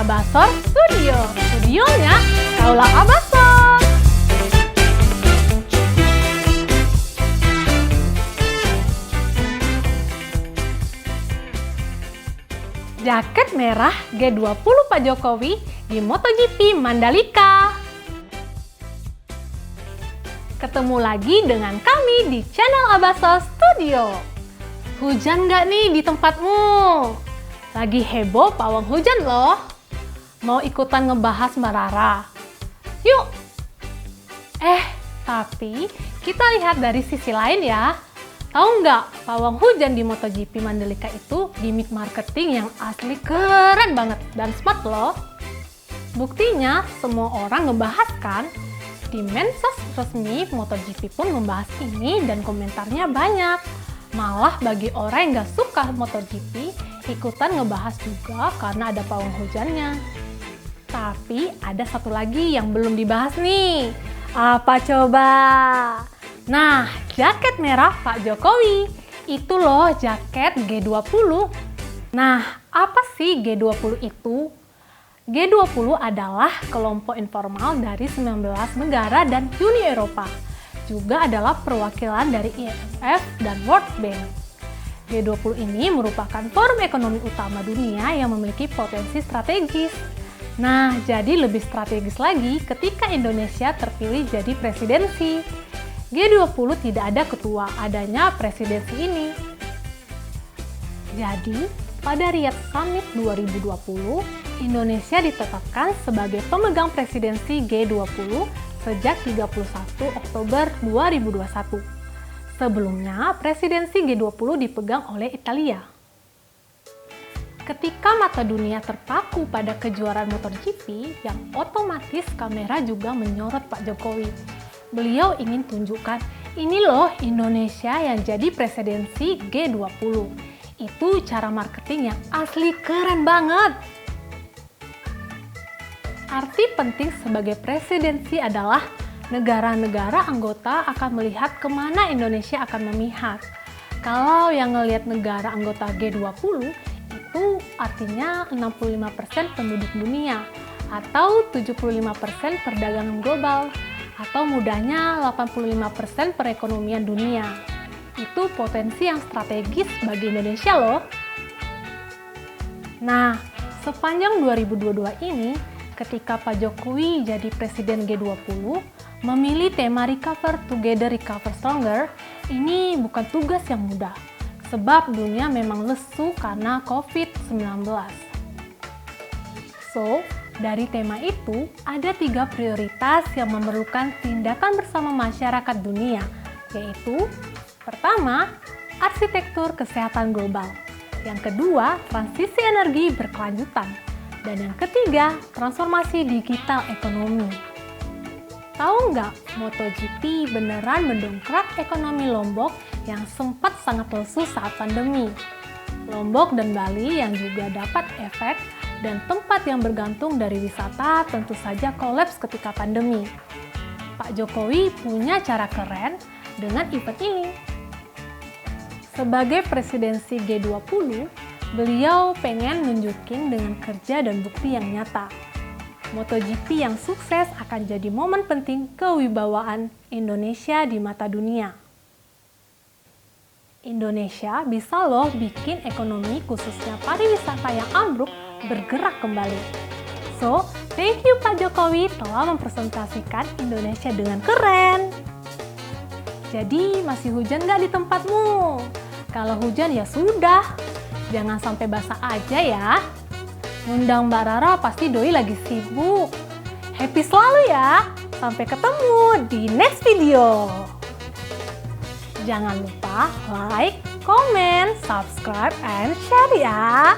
Abasor Studio. Studionya Kaulah Abasor. Jaket merah G20 Pak Jokowi di MotoGP Mandalika. Ketemu lagi dengan kami di channel Abasor Studio. Hujan nggak nih di tempatmu? Lagi heboh pawang hujan loh. Mau ikutan ngebahas Mbak Rara? Yuk! Tapi kita lihat dari sisi lain ya. Tahu nggak, pawang hujan di MotoGP Mandalika itu gimmick marketing yang asli keren banget dan smart loh. Buktinya semua orang ngebahas kan? Di medsos resmi MotoGP pun membahas ini dan komentarnya banyak. Malah bagi orang yang nggak suka MotoGP, ikutan ngebahas juga karena ada pawang hujannya. Tapi ada satu lagi yang belum dibahas nih. Apa coba? Nah, jaket merah Pak Jokowi. Itu loh jaket G20. Nah, apa sih G20 itu? G20 adalah kelompok informal dari 19 negara dan Uni Eropa. Juga adalah perwakilan dari IMF dan World Bank. G20 ini merupakan forum ekonomi utama dunia yang memiliki potensi strategis. Nah, jadi lebih strategis lagi ketika Indonesia terpilih jadi presidensi. G20 tidak ada ketua, adanya presidensi ini. Jadi, pada Riyadh Summit 2020, Indonesia ditetapkan sebagai pemegang presidensi G20 sejak 31 Oktober 2021. Sebelumnya, presidensi G20 dipegang oleh Italia. Ketika mata dunia terpaku pada kejuaraan MotoGP, yang otomatis kamera juga menyorot Pak Jokowi. Beliau ingin tunjukkan, ini loh Indonesia yang jadi presidensi G20. Itu cara marketing yang asli keren banget. Arti penting sebagai presidensi adalah negara-negara anggota akan melihat kemana Indonesia akan memihak. Kalau yang ngelihat negara anggota G20, itu artinya 65% penduduk dunia atau 75% perdagangan global. Atau mudahnya 85% perekonomian dunia. Itu potensi yang strategis bagi Indonesia loh. Nah, sepanjang 2022 ini, ketika Pak Jokowi jadi Presiden G20, memilih tema Recover Together, Recover Stronger, ini bukan tugas yang mudah. Sebab dunia memang lesu karena COVID-19. So, dari tema itu, ada 3 prioritas yang memerlukan tindakan bersama masyarakat dunia, yaitu pertama, arsitektur kesehatan global. Yang kedua, transisi energi berkelanjutan. Dan yang ketiga, transformasi digital ekonomi. Tahu nggak, MotoGP beneran mendongkrak ekonomi Lombok yang sempat sangat lesu saat pandemi. Lombok dan Bali yang juga dapat efek dan tempat yang bergantung dari wisata tentu saja kolaps ketika pandemi. Pak Jokowi punya cara keren dengan event ini. Sebagai presidensi G20, beliau pengen nunjukin dengan kerja dan bukti yang nyata. MotoGP yang sukses akan jadi momen penting kewibawaan Indonesia di mata dunia. Indonesia bisa loh bikin ekonomi khususnya pariwisata yang ambruk bergerak kembali. So, thank you Pak Jokowi telah mempresentasikan Indonesia dengan keren. Jadi, masih hujan nggak di tempatmu? Kalau hujan ya sudah, jangan sampai basah aja ya. Ngundang Mbak Rara pasti doi lagi sibuk. Happy selalu ya. Sampai ketemu di next video. Jangan lupa like, comment, subscribe, and share ya.